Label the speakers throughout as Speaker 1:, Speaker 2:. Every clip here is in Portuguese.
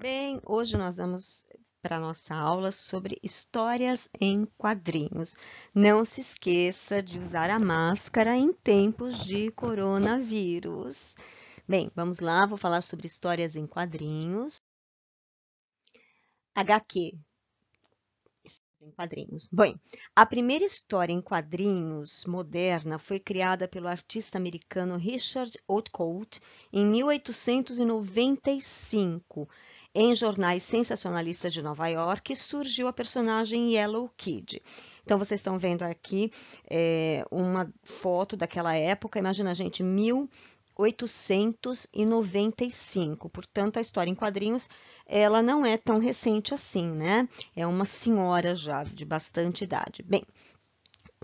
Speaker 1: Bem, hoje nós vamos para a nossa aula sobre histórias em quadrinhos. Não se esqueça de usar a máscara em tempos de coronavírus. Bem, vamos lá, vou falar sobre histórias em quadrinhos. HQ, histórias em quadrinhos. Bem, a primeira história em quadrinhos moderna foi criada pelo artista americano Richard Outcault em 1895. Em jornais sensacionalistas de Nova York, surgiu a personagem Yellow Kid. Então, vocês estão vendo aqui uma foto daquela época. Imagina, gente, 1895. Portanto, a história em quadrinhos, ela não é tão recente assim, né? É uma senhora já de bastante idade. Bem,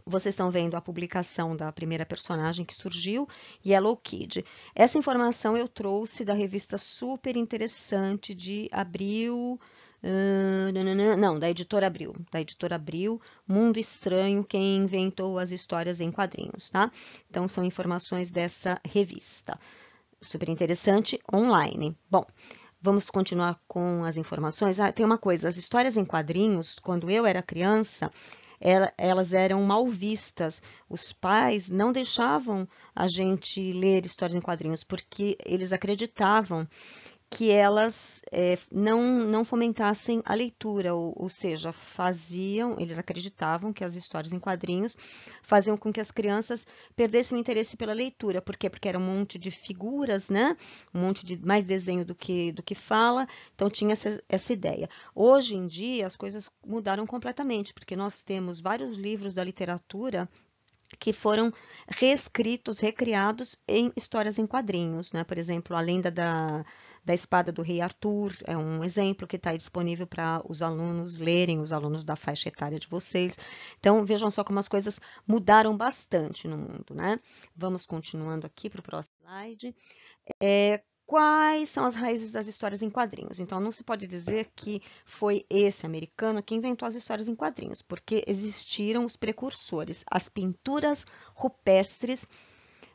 Speaker 1: vocês estão vendo a publicação da primeira personagem que surgiu, Yellow Kid. Essa informação eu trouxe da revista super interessante de abril, não, da editora Abril, Mundo Estranho, quem inventou as histórias em quadrinhos, tá? Então, são informações dessa revista. Super interessante, online. Bom, vamos continuar com as informações. Tem uma coisa, as histórias em quadrinhos, quando eu era criança, elas eram mal vistas. Os pais não deixavam a gente ler histórias em quadrinhos porque eles acreditavam que elas não fomentassem a leitura, ou seja, eles acreditavam que as histórias em quadrinhos faziam com que as crianças perdessem o interesse pela leitura. Por quê? Porque era um monte de figuras, né? Um monte de mais desenho do que fala, então tinha essa ideia. Hoje em dia, as coisas mudaram completamente, porque nós temos vários livros da literatura que foram reescritos, recriados em histórias em quadrinhos, né? Por exemplo, a lenda da espada do rei Arthur é um exemplo que está disponível para os alunos lerem, os alunos da faixa etária de vocês. Então, vejam só como as coisas mudaram bastante no mundo, né? Vamos continuando aqui para o próximo slide. Quais são as raízes das histórias em quadrinhos? Então, não se pode dizer que foi esse americano que inventou as histórias em quadrinhos, porque existiram os precursores, as pinturas rupestres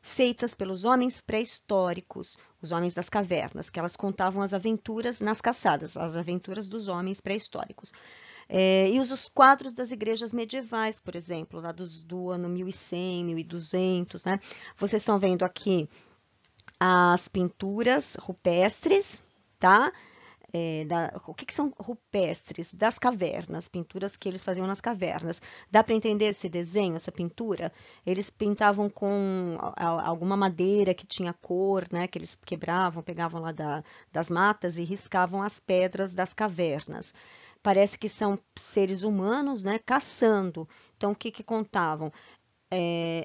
Speaker 1: feitas pelos homens pré-históricos, os homens das cavernas, que elas contavam as aventuras nas caçadas, as aventuras dos homens pré-históricos. E os quadros das igrejas medievais, por exemplo, lá do ano 1100, 1200, né? Vocês estão vendo aqui as pinturas rupestres, tá? O que são rupestres? Das cavernas, pinturas que eles faziam nas cavernas. Dá para entender esse desenho, essa pintura? Eles pintavam com alguma madeira que tinha cor, né? Que eles quebravam, pegavam lá das matas e riscavam as pedras das cavernas. Parece que são seres humanos, né? Caçando. Então, o que contavam?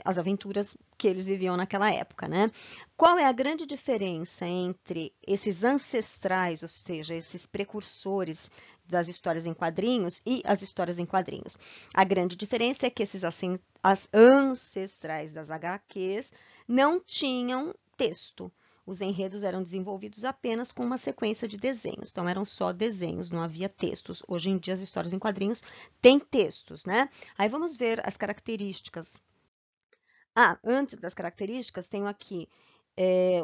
Speaker 1: As aventuras que eles viviam naquela época, né? Qual é a grande diferença entre esses ancestrais, ou seja, esses precursores das histórias em quadrinhos e as histórias em quadrinhos? A grande diferença é que esses as ancestrais das HQs não tinham texto. Os enredos eram desenvolvidos apenas com uma sequência de desenhos, então eram só desenhos, não havia textos. Hoje em dia, as histórias em quadrinhos têm textos, né? Aí vamos ver as características. Antes das características, tenho aqui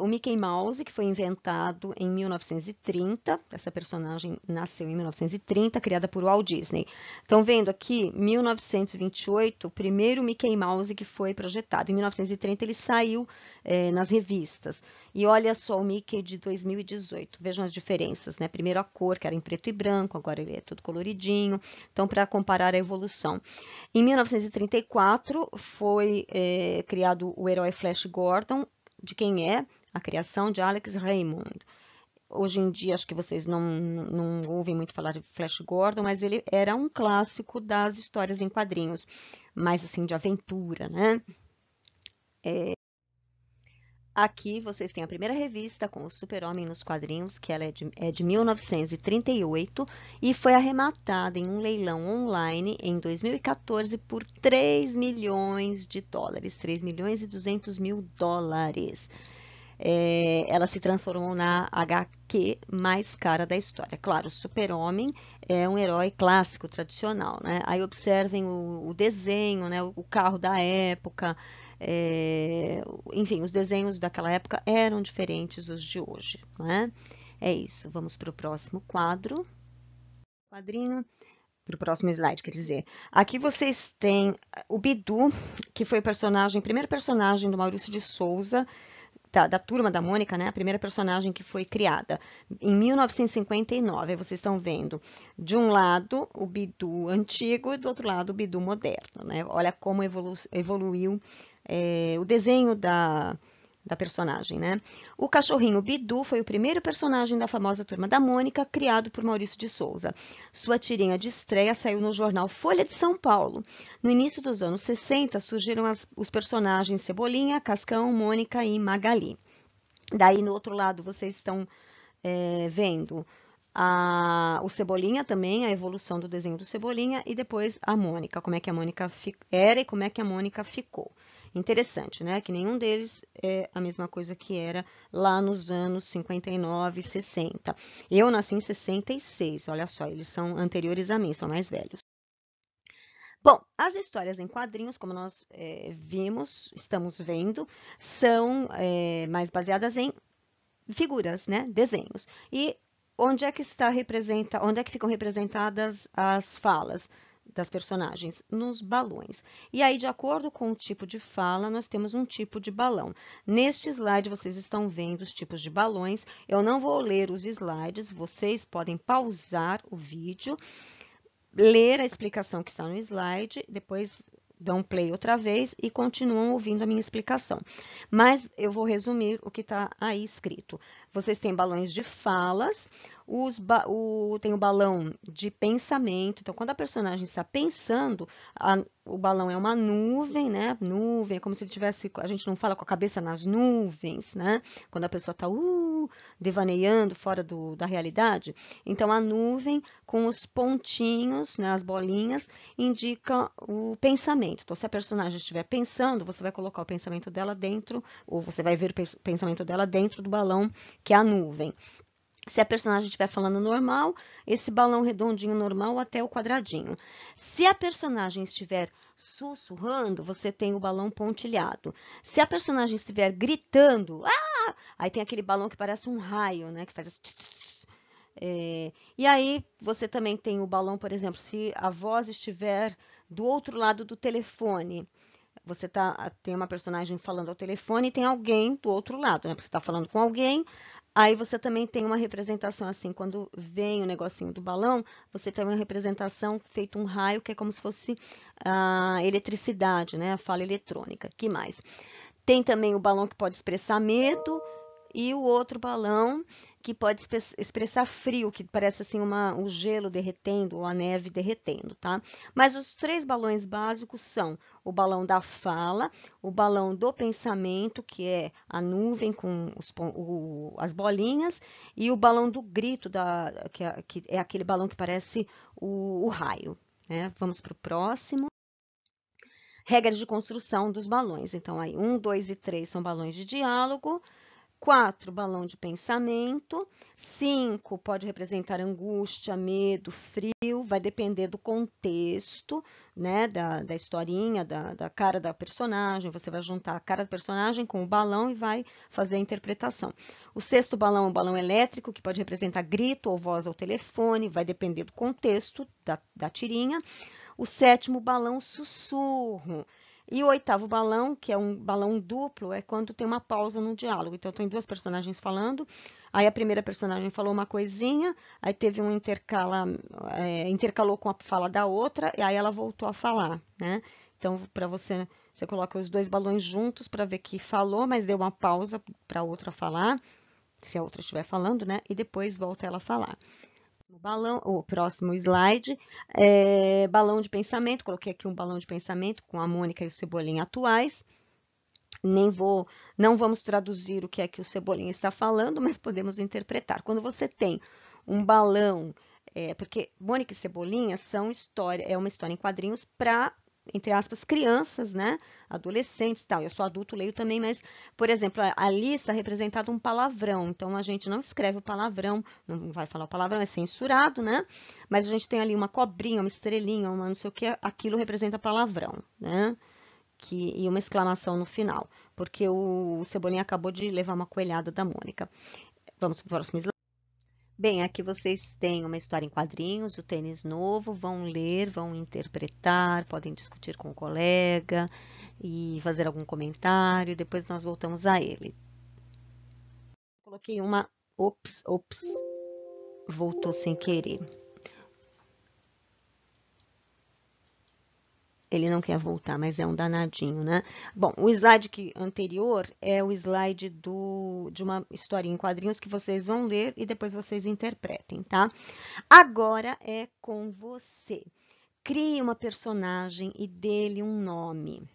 Speaker 1: o Mickey Mouse, que foi inventado em 1930. Essa personagem nasceu em 1930, criada por Walt Disney. Estão vendo aqui, 1928, o primeiro Mickey Mouse que foi projetado. Em 1930, ele saiu nas revistas. E olha só o Mickey de 2018. Vejam as diferenças, né? Primeiro a cor, que era em preto e branco, agora ele é tudo coloridinho. Então, para comparar a evolução. Em 1934, foi criado o herói Flash Gordon, de quem é a criação de Alex Raymond. Hoje em dia, acho que vocês não ouvem muito falar de Flash Gordon, mas ele era um clássico das histórias em quadrinhos, mais assim, de aventura, né? Aqui vocês têm a primeira revista com o Super-Homem nos quadrinhos, que ela é de 1938 e foi arrematada em um leilão online em 2014 por 3 milhões de dólares, 3 milhões e 200 mil dólares. Ela se transformou na HQ mais cara da história. Claro, o Super-Homem é um herói clássico, tradicional, né? Aí observem o desenho, né? O carro da época, enfim, os desenhos daquela época eram diferentes dos de hoje, né? É isso. Vamos para o próximo quadrinho, para o próximo slide, quer dizer. Aqui vocês têm o Bidu, que foi o primeiro personagem do Maurício de Souza, da Turma da Mônica, né? A primeira personagem que foi criada em 1959. Aí vocês estão vendo, de um lado, o Bidu antigo e do outro lado, o Bidu moderno, né? Olha como evoluiu o desenho da personagem, né? O cachorrinho Bidu foi o primeiro personagem da famosa Turma da Mônica, criado por Maurício de Souza. Sua tirinha de estreia saiu no jornal Folha de São Paulo. No início dos anos 60, surgiram os personagens Cebolinha, Cascão, Mônica e Magali. Daí, no outro lado, vocês estão vendo o Cebolinha também, a evolução do desenho do Cebolinha, e depois a Mônica, como é que a Mônica era e como é que a Mônica ficou. Interessante, né? Que nenhum deles é a mesma coisa que era lá nos anos 59, 60. Eu nasci em 66, olha só, eles são anteriores a mim, são mais velhos. Bom, as histórias em quadrinhos, como nós estamos vendo, são mais baseadas em figuras, né? Desenhos. E onde é que ficam representadas as falas das personagens? Nos balões. E aí, de acordo com o tipo de fala, nós temos um tipo de balão. Neste slide, vocês estão vendo os tipos de balões. Eu não vou ler os slides, vocês podem pausar o vídeo, ler a explicação que está no slide, depois dão play outra vez e continuam ouvindo a minha explicação. Mas eu vou resumir o que está aí escrito. Vocês têm balões de falas, tem o balão de pensamento. Então, quando a personagem está pensando, o balão é uma nuvem, né? Nuvem, é como se ele tivesse... A gente não fala com a cabeça nas nuvens, né? Quando a pessoa está devaneando fora da realidade. Então, a nuvem com os pontinhos, né, as bolinhas, indica o pensamento. Então, se a personagem estiver pensando, você vai colocar o pensamento dela dentro, ou você vai ver o pensamento dela dentro do balão, que é a nuvem. Se a personagem estiver falando normal, esse balão redondinho normal até o quadradinho. Se a personagem estiver sussurrando, você tem o balão pontilhado. Se a personagem estiver gritando, aí tem aquele balão que parece um raio, né, que faz assim... e aí, você também tem o balão, por exemplo, se a voz estiver do outro lado do telefone, você tem uma personagem falando ao telefone e tem alguém do outro lado, né? Porque você está falando com alguém, aí você também tem uma representação assim, quando vem o negocinho do balão, você tem uma representação feito um raio, que é como se fosse a eletricidade, né? A fala eletrônica. Que mais? Tem também o balão que pode expressar medo e o outro balão que pode expressar frio, que parece assim o gelo derretendo ou a neve derretendo, tá? Mas os três balões básicos são o balão da fala, o balão do pensamento, que é a nuvem com as bolinhas, e o balão do grito, que é aquele balão que parece o raio, né? Vamos para o próximo. Regras de construção dos balões. Então, aí, 1, 2 e 3 são balões de diálogo. 4, balão de pensamento. 5, pode representar angústia, medo, frio. Vai depender do contexto, né, da historinha, da cara da personagem. Você vai juntar a cara da personagem com o balão e vai fazer a interpretação. O 6º balão é um balão elétrico, que pode representar grito ou voz ao telefone. Vai depender do contexto da tirinha. O 7º balão, sussurro. E o 8º balão, que é um balão duplo, é quando tem uma pausa no diálogo. Então, tem duas personagens falando, aí a primeira personagem falou uma coisinha, aí teve um intercalou com a fala da outra, e aí ela voltou a falar, né? Então, para você coloca os dois balões juntos para ver que falou, mas deu uma pausa para a outra falar, se a outra estiver falando, né? E depois volta ela a falar. O próximo slide, balão de pensamento. Coloquei aqui um balão de pensamento com a Mônica e o Cebolinha atuais. Não vamos traduzir o que é que o Cebolinha está falando, mas podemos interpretar. Quando você tem um balão, porque Mônica e Cebolinha é uma história em quadrinhos para, entre aspas, crianças, né? Adolescentes e tal. Eu sou adulto, leio também, mas, por exemplo, ali está representado um palavrão. Então, a gente não escreve o palavrão, não vai falar o palavrão, é censurado, né? Mas a gente tem ali uma cobrinha, uma estrelinha, uma não sei o que, aquilo representa palavrão, né? E uma exclamação no final, porque o Cebolinha acabou de levar uma coelhada da Mônica. Vamos para o próximo slide. Bem, aqui vocês têm uma história em quadrinhos, o tênis novo, vão ler, vão interpretar, podem discutir com o colega e fazer algum comentário, depois nós voltamos a ele. Coloquei uma... Ops, voltou sem querer. Ele não quer voltar, mas é um danadinho, né? Bom, o slide anterior é o slide de uma historinha em quadrinhos que vocês vão ler e depois vocês interpretem, tá? Agora é com você. Crie uma personagem e dê-lhe um nome.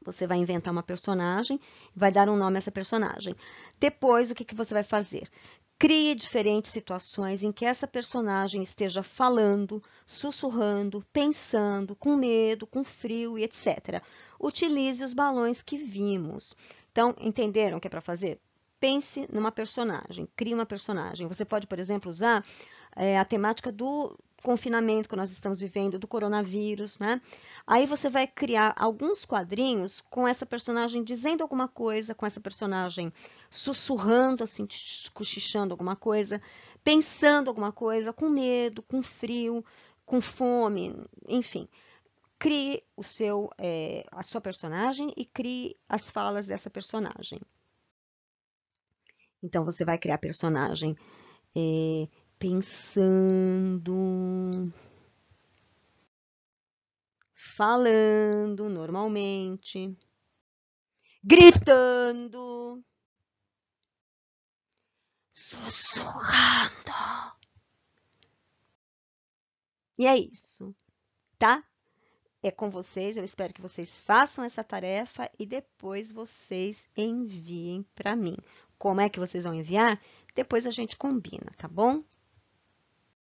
Speaker 1: Você vai inventar uma personagem, vai dar um nome a essa personagem. Depois, o que você vai fazer? Crie diferentes situações em que essa personagem esteja falando, sussurrando, pensando, com medo, com frio e etc. Utilize os balões que vimos. Então, entenderam o que é para fazer? Pense numa personagem, crie uma personagem. Você pode, por exemplo, usar a temática do confinamento que nós estamos vivendo, do coronavírus, né? Aí você vai criar alguns quadrinhos com essa personagem dizendo alguma coisa, com essa personagem sussurrando, assim, cochichando alguma coisa, pensando alguma coisa, com medo, com frio, com fome, enfim. Crie a sua personagem e crie as falas dessa personagem. Então, você vai criar a personagem pensando, falando normalmente, gritando, sussurrando. E é isso, tá? É com vocês, eu espero que vocês façam essa tarefa e depois vocês enviem para mim. Como é que vocês vão enviar? Depois a gente combina, tá bom?